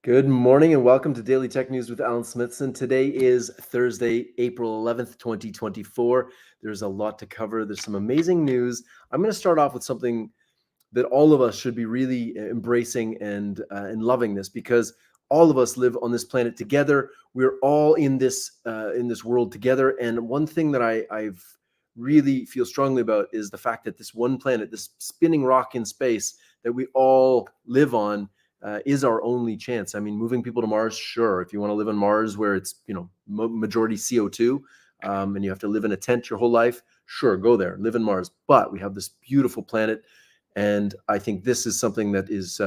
Good morning and welcome to Daily Tech News with Alan Smithson. Today is Thursday, April 11th, 2024. There's a lot to cover. There's some amazing news. I'm going to start off with something that all of us should be really embracing and loving this, because all of us live on this planet together. We're all in this world together. And one thing that I've really feel strongly about is the fact that this one planet, this spinning rock in space that we all live on, is our only chance. I mean, moving people to Mars, sure. If you want to live on Mars where it's majority CO2, and you have to live in a tent your whole life, sure, go there, live in Mars. But we have this beautiful planet, and I think this is something that is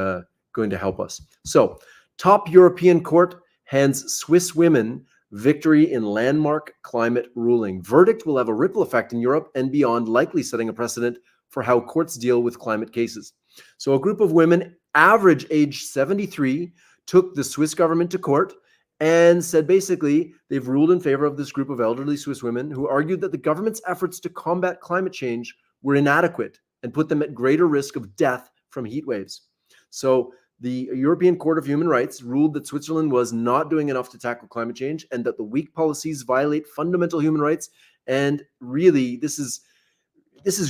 going to help us. So, top European court hands Swiss women victory in landmark climate ruling. Verdict will have a ripple effect in Europe and beyond, likely setting a precedent for how courts deal with climate cases. So a group of women, average age 73, took the Swiss government to court and said basically they've ruled in favor of this group of elderly Swiss women who argued that the government's efforts to combat climate change were inadequate and put them at greater risk of death from heat waves. So the European Court of Human Rights ruled that Switzerland was not doing enough to tackle climate change and that the weak policies violate fundamental human rights. And really, this is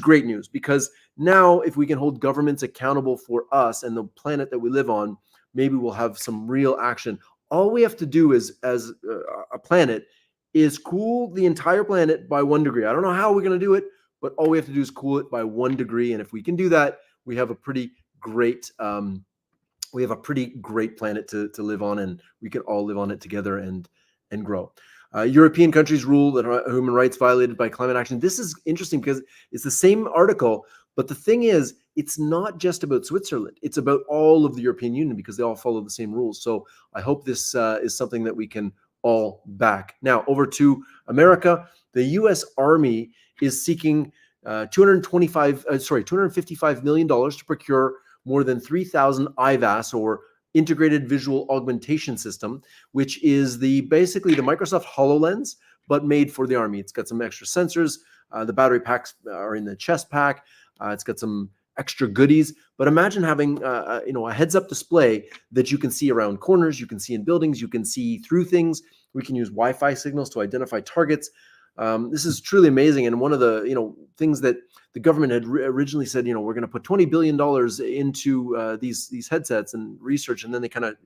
great news, because now if we can hold governments accountable for us and the planet that we live on, maybe we'll have some real action. All we have to do is, as a planet, is cool the entire planet by 1 degree. I don't know how we're going to do it, but all we have to do is cool it by 1 degree. And if we can do that, we have a pretty great planet to live on, and we can all live on it together and grow. European countries rule that human rights violated by climate action. This is interesting because it's the same article, but the thing is, it's not just about Switzerland. It's about all of the European Union because they all follow the same rules. So I hope this is something that we can all back. Now, over to America. The U.S. Army is seeking $255 million to procure more than 3,000 IVAS, or Integrated Visual Augmentation System, which is basically the Microsoft HoloLens, but made for the Army. It's got some extra sensors. The battery packs are in the chest pack. It's got some extra goodies. But imagine having a heads-up display that you can see around corners, you can see in buildings, you can see through things. We can use Wi-Fi signals to identify targets. This is truly amazing. And one of the things that the government had originally said, we're going to put $20 billion into these headsets and research, and then they kind of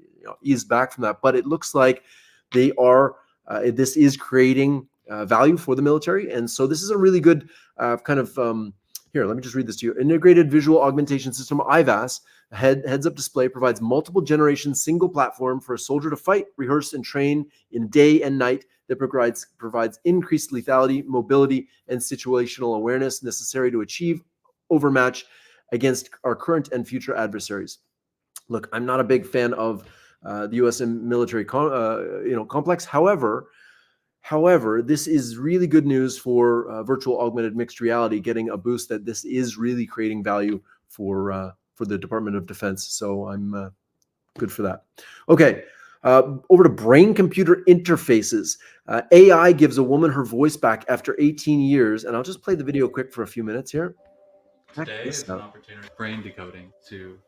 eased back from that. But it looks like they are. This is creating value for the military, and so this is a really good here, let me just read this to you. Integrated Visual Augmentation System, IVAS, a heads-up display, provides multiple generation single platform for a soldier to fight, rehearse, and train in day and night that provides increased lethality, mobility, and situational awareness necessary to achieve overmatch against our current and future adversaries. Look, I'm not a big fan of the U.S. military complex. However, this is really good news for virtual augmented mixed reality, getting a boost that this is really creating value for the Department of Defense. So I'm good for that. Okay, over to brain-computer interfaces. AI gives a woman her voice back after 18 years. And I'll just play the video quick for a few minutes here. Today is an opportunity for brain decoding to...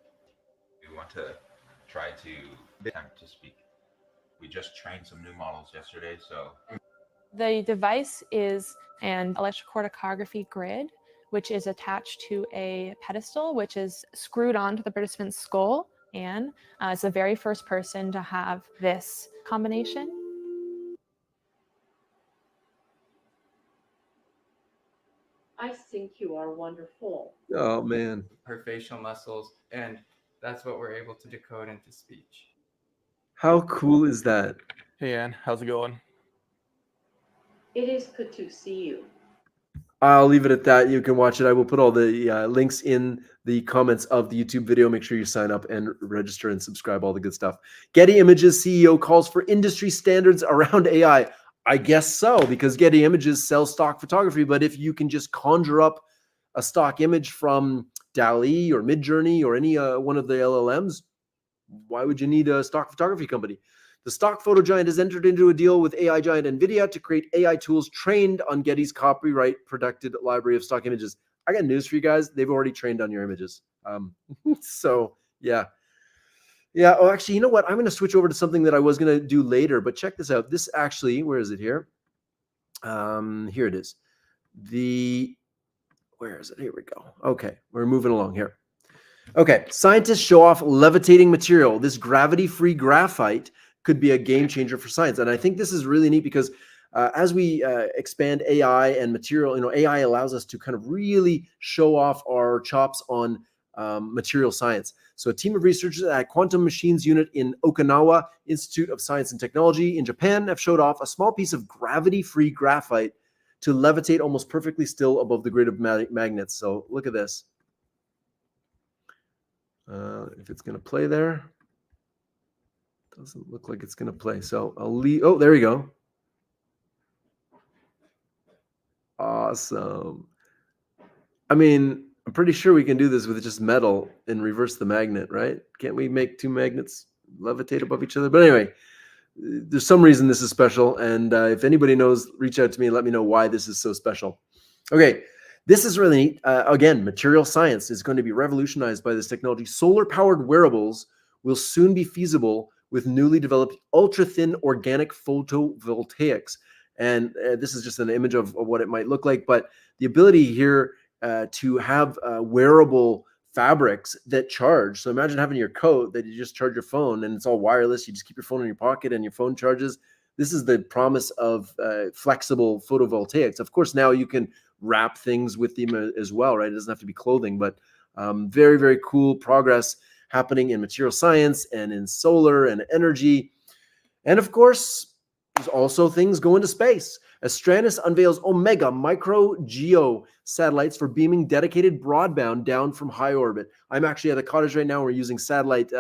We want to try to attempt to speak. We just trained some new models yesterday, so... The device is an electrocorticography grid, which is attached to a pedestal, which is screwed onto the participant's skull. And it's the very first person to have this combination. I think you are wonderful. Oh, man. Her facial muscles, and that's what we're able to decode into speech. How cool is that? Hey, Ann, how's it going? It is good to see you. I'll leave it at that. You can watch it. I will put all the links in the comments of the YouTube video. Make sure you sign up and register and subscribe, all the good stuff. Getty Images CEO calls for industry standards around AI. I guess so, because Getty Images sells stock photography. But if you can just conjure up a stock image from DALL-E or Midjourney or any one of the LLMs, why would you need a stock photography company? The stock photo giant has entered into a deal with AI giant NVIDIA to create AI tools trained on Getty's copyright-protected library of stock images. I got news for you guys. They've already trained on your images. So, yeah. Yeah. Oh, actually, you know what? I'm going to switch over to something that I was going to do later, but check this out. This actually, where is it here? Here it is. Where is it? Here we go. Okay. We're moving along here. Okay. Scientists show off levitating material. This gravity-free graphite could be a game changer for science. And I think this is really neat because as we expand AI and material, AI allows us to kind of really show off our chops on material science. So a team of researchers at Quantum Machines Unit in Okinawa Institute of Science and Technology in Japan have showed off a small piece of gravity-free graphite to levitate almost perfectly still above the grid of magnets. So look at this. If it's going to play there. Doesn't look like it's going to play. So I'll leave. Oh, there you go. Awesome. I mean, I'm pretty sure we can do this with just metal and reverse the magnet, right? Can't we make two magnets levitate above each other? But anyway, there's some reason this is special. And if anybody knows, reach out to me and let me know why this is so special. Okay, this is really neat. Again, material science is going to be revolutionized by this technology. Solar-powered wearables will soon be feasible with newly developed ultra-thin organic photovoltaics. And this is just an image of what it might look like. But the ability here to have wearable fabrics that charge. So imagine having your coat that you just charge your phone and it's all wireless. You just keep your phone in your pocket and your phone charges. This is the promise of flexible photovoltaics. Of course, now you can wrap things with them as well, right? It doesn't have to be clothing, but very, very cool progress happening in material science and in solar and energy. And of course, there's also things going to space. Astranis unveils Omega MicroGEO satellites for beaming dedicated broadband down from high orbit. I'm actually at a cottage right now. We're using satellite,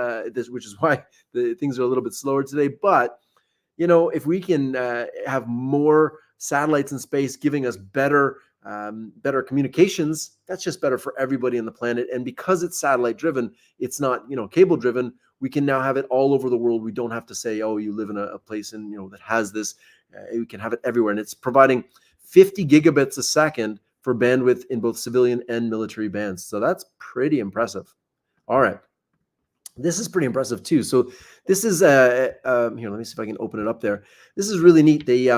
which is why the things are a little bit slower today. But, if we can have more satellites in space giving us better communications, that's just better for everybody on the planet. And because it's satellite driven, it's not, cable driven. We can now have it all over the world. We don't have to say, oh, you live in a place that has this. We can have it everywhere. And it's providing 50 gigabits a second for bandwidth in both civilian and military bands. So that's pretty impressive. All right. This is pretty impressive too. So this is, here, let me see if I can open it up there. This is really neat. They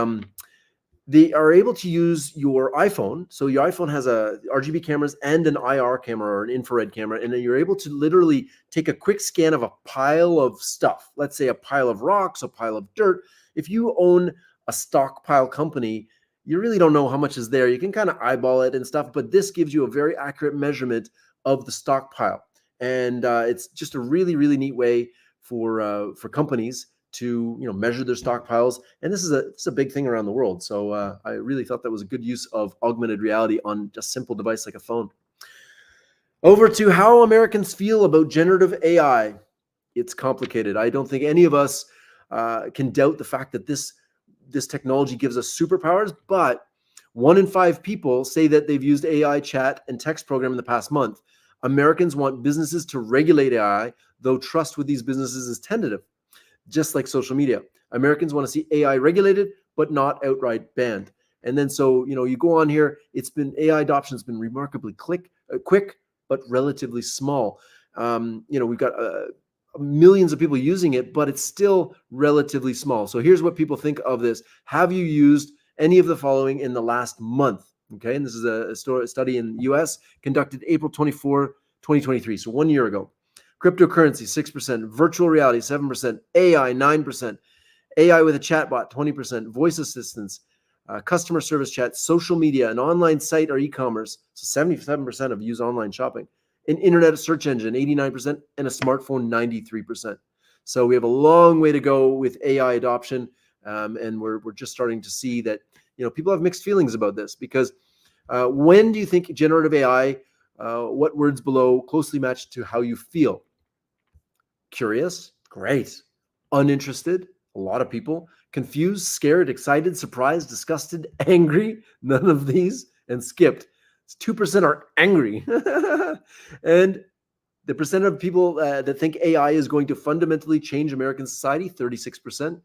are able to use your iPhone. So your iPhone has a RGB cameras and an IR camera or an infrared camera. And then you're able to literally take a quick scan of a pile of stuff. Let's say a pile of rocks, a pile of dirt. If you own a stockpile company, you really don't know how much is there. You can kind of eyeball it and stuff, but this gives you a very accurate measurement of the stockpile. And it's just a really, really neat way for companies to measure their stockpiles, and this is a big thing around the world. So I really thought that was a good use of augmented reality on a simple device like a phone. Over to how Americans feel about generative AI. It's complicated. I don't think any of us can doubt the fact that this technology gives us superpowers, but 1 in 5 people say that they've used AI chat and text program in the past month. Americans want businesses to regulate AI, though trust with these businesses is tentative. Just like social media, Americans want to see AI regulated, but not outright banned. And then so, you go on here, AI adoption has been remarkably quick, but relatively small. We've got millions of people using it, but it's still relatively small. So here's what people think of this. Have you used any of the following in the last month? Okay, and this is a study in the US conducted April 24, 2023, so 1 year ago. Cryptocurrency, 6%, virtual reality, 7%, AI, 9%, AI with a chatbot, 20%, voice assistants, customer service chat, social media, an online site or e-commerce, so 77% of use online shopping, an internet search engine, 89%, and a smartphone, 93%. So we have a long way to go with AI adoption, and we're just starting to see that people have mixed feelings about this because when do you think generative AI, what words below closely match to how you feel? Curious, great. Uninterested, a lot of people. Confused, scared, excited, surprised, disgusted, angry, none of these, and skipped. 2% are angry. And the percent of people that think AI is going to fundamentally change American society, 36%.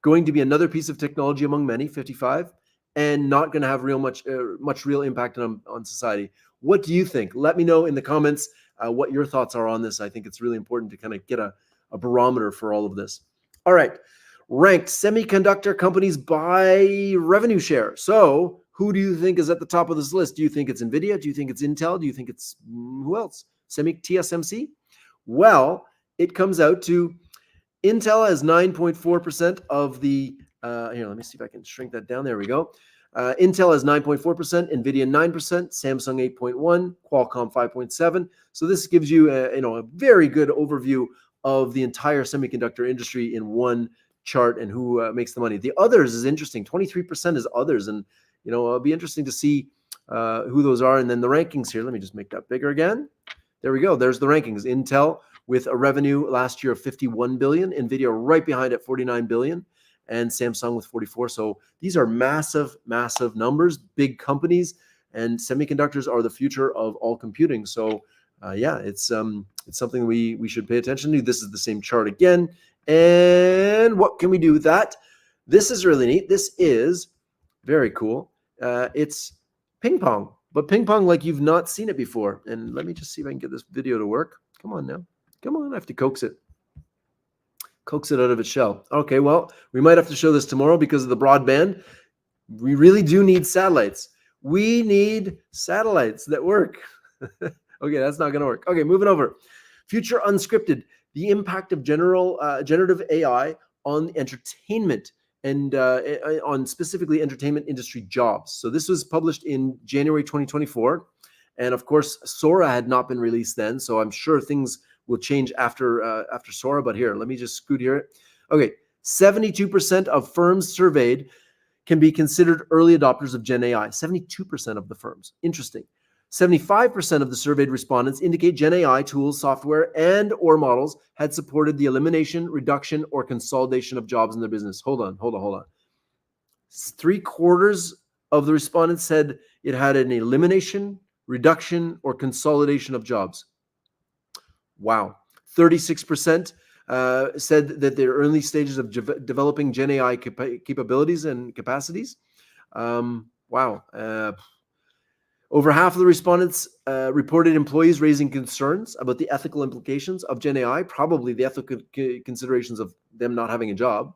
Going to be another piece of technology among many, 55%. And not going to have much real impact on society. What do you think? Let me know in the comments what your thoughts are on this. I think it's really important to kind of get a a barometer for all of this. All right, ranked semiconductor companies by revenue share. So who do you think is at the top of this list? Do you think it's NVIDIA? Do you think it's Intel? Do you think it's who else? TSMC? Well, it comes out to Intel has 9.4% of the, here, let me see if I can shrink that down. There we go. Intel has 9.4%, NVIDIA 9%, Samsung 8.1%, Qualcomm 5.7%. So this gives you a very good overview of the entire semiconductor industry in one chart and who makes the money. The others is interesting. 23% is others, and it'll be interesting to see who those are. And then the rankings here. Let me just make that bigger again. There we go. There's the rankings. Intel with a revenue last year of 51 billion, NVIDIA right behind at 49 billion, and Samsung with 44. So these are massive, massive numbers, big companies, and semiconductors are the future of all computing. So yeah, it's something we should pay attention to. This is the same chart again. And what can we do with that? This is really neat. This is very cool. It's ping pong, but ping pong like you've not seen it before. And let me just see if I can get this video to work. Come on now. Come on, I have to coax it out of its shell. Okay, well, we might have to show this tomorrow because of the broadband. We really do need satellites. We need satellites that work. Okay, that's not going to work. Okay, moving over. Future unscripted. The impact of generative AI on entertainment and on specifically entertainment industry jobs. So this was published in January 2024. And of course, Sora had not been released then. So I'm sure things will change after Sora. But here, let me just scoot here. Okay, 72% of firms surveyed can be considered early adopters of GenAI. 72% of the firms. Interesting. 75% of the surveyed respondents indicate GenAI tools, software, and or models had supported the elimination, reduction, or consolidation of jobs in their business. Hold on. 3/4 of the respondents said it had an elimination, reduction, or consolidation of jobs. Wow. 36% said that they're early stages of developing GenAI capabilities and capacities. Wow. Over half of the respondents reported employees raising concerns about the ethical implications of GenAI, probably the ethical considerations of them not having a job.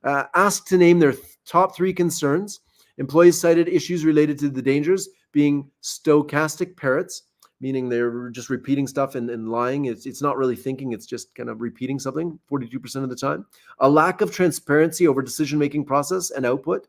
Asked to name their top 3 concerns, employees cited issues related to the dangers being stochastic parrots, meaning they're just repeating stuff and lying. It's not really thinking, it's just kind of repeating something 42% of the time. A lack of transparency over decision-making process and output.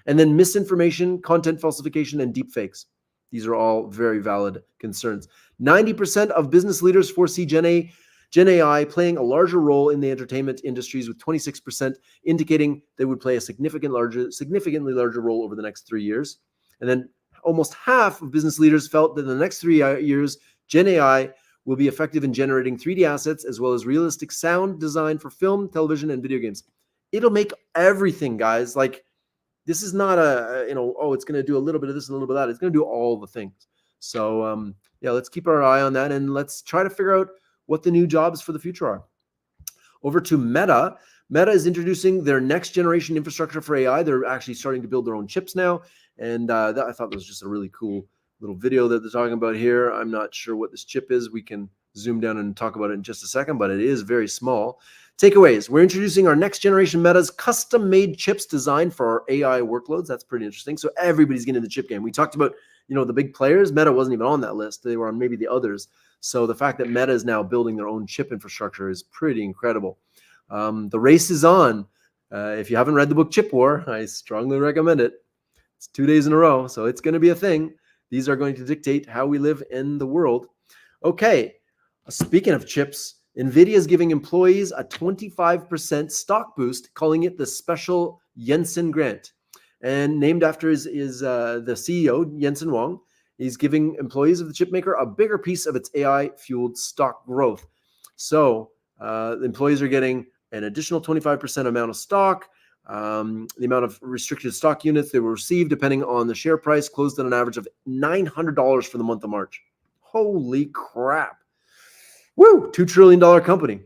And then misinformation, content falsification, and deepfakes. These are all very valid concerns. 90% of business leaders foresee GenAI playing a larger role in the entertainment industries, with 26% indicating they would play a significantly larger role over the next 3 years. And then almost half of business leaders felt that in the next 3 years, GenAI will be effective in generating 3D assets as well as realistic sound design for film, television, and video games. It'll make everything, guys. Like, this is not it's going to do a little bit of this and a little bit of that. It's going to do all the things. So, yeah, let's keep our eye on that, and let's try to figure out what the new jobs for the future are. Over to Meta. Meta is introducing their next generation infrastructure for AI. They're actually starting to build their own chips now, and I thought that was just a really cool little video that they're talking about here. I'm not sure what this chip is. We can zoom down and talk about it in just a second, but it is very small. Takeaways. We're introducing our next generation Meta's custom-made chips designed for our AI workloads. That's pretty interesting. So everybody's getting the chip game. We talked about, the big players. Meta wasn't even on that list. They were on maybe the others. So the fact that Meta is now building their own chip infrastructure is pretty incredible. The race is on. If you haven't read the book Chip War, I strongly recommend it. It's 2 days in a row, so it's going to be a thing. These are going to dictate how we live in the world. Okay, speaking of chips, NVIDIA is giving employees a 25% stock boost, calling it the Special Jensen Grant. And named after the CEO, Jensen Huang, he's giving employees of the chipmaker a bigger piece of its AI-fueled stock growth. So the employees are getting an additional 25% amount of stock. The amount of restricted stock units they will receive, depending on the share price, closed at an average of $900 for the month of March. Holy crap. Woo! $2 trillion company.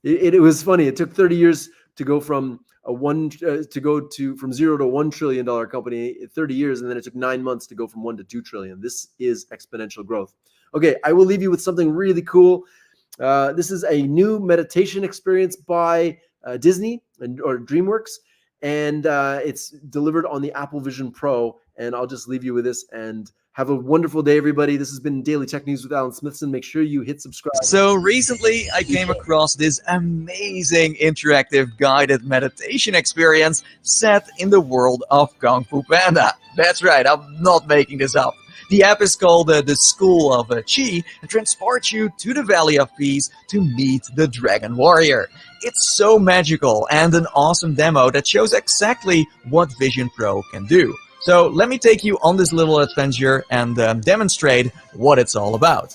It was funny. It took 30 years to go from from 0 to $1 trillion company, 30 years, and then it took 9 months to go from 1 to 2 trillion. This is exponential growth. Okay, I will leave you with something really cool. This is a new meditation experience by Disney or DreamWorks, and it's delivered on the Apple Vision Pro. And I'll just leave you with this, and have a wonderful day, everybody. This has been Daily Tech News with Alan Smithson. Make sure you hit subscribe. So recently I came across this amazing interactive guided meditation experience set in the world of Kung Fu Panda. That's right, I'm not making this up. The app is called the School of Chi and transports you to the Valley of Peace to meet the Dragon Warrior. It's so magical and an awesome demo that shows exactly what Vision Pro can do. So let me take you on this little adventure and demonstrate what it's all about.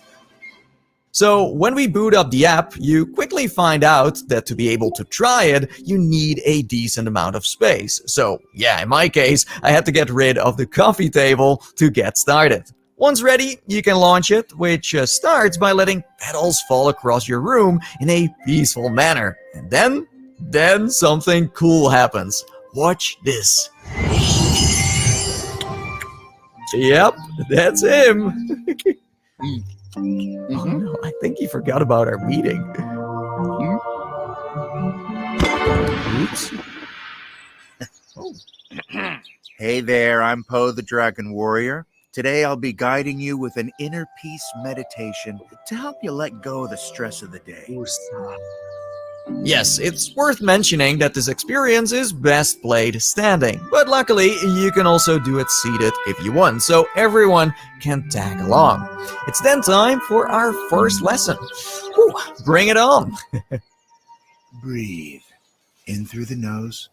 So when we boot up the app, you quickly find out that to be able to try it, you need a decent amount of space. So yeah, in my case, I had to get rid of the coffee table to get started. Once ready, you can launch it, which starts by letting petals fall across your room in a peaceful manner. And then something cool happens. Watch this. Yep, that's him. Oh no, I think he forgot about our meeting. Oops. Oh. Hey there, I'm Poe the Dragon Warrior. Today I'll be guiding you with an inner peace meditation to help you let go of the stress of the day. Yes, it's worth mentioning that this experience is best played standing, but luckily you can also do it seated if you want, so everyone can tag along. It's then time for our first lesson. Whew, bring it on! Breathe in through the nose,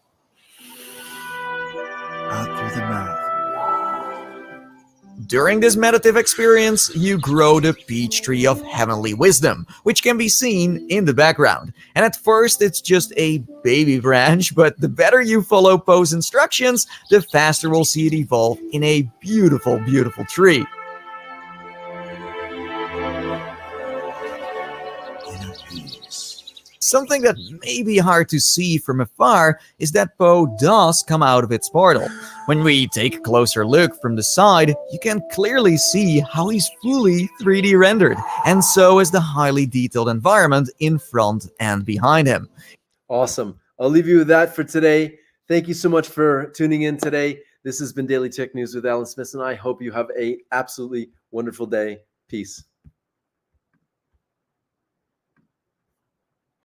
out through the mouth. During this meditative experience, you grow the peach tree of heavenly wisdom, which can be seen in the background. And at first, it's just a baby branch, but the better you follow Poe's instructions, the faster we'll see it evolve in a beautiful, beautiful tree. Inner peace. Something that may be hard to see from afar is that Poe does come out of its portal. When we take a closer look from the side, you can clearly see how he's fully 3D rendered, and so is the highly detailed environment in front and behind him. Awesome. I'll leave you with that for today. Thank you so much for tuning in today. This has been Daily Tech News with Alan Smithson. I hope you have an absolutely wonderful day. Peace.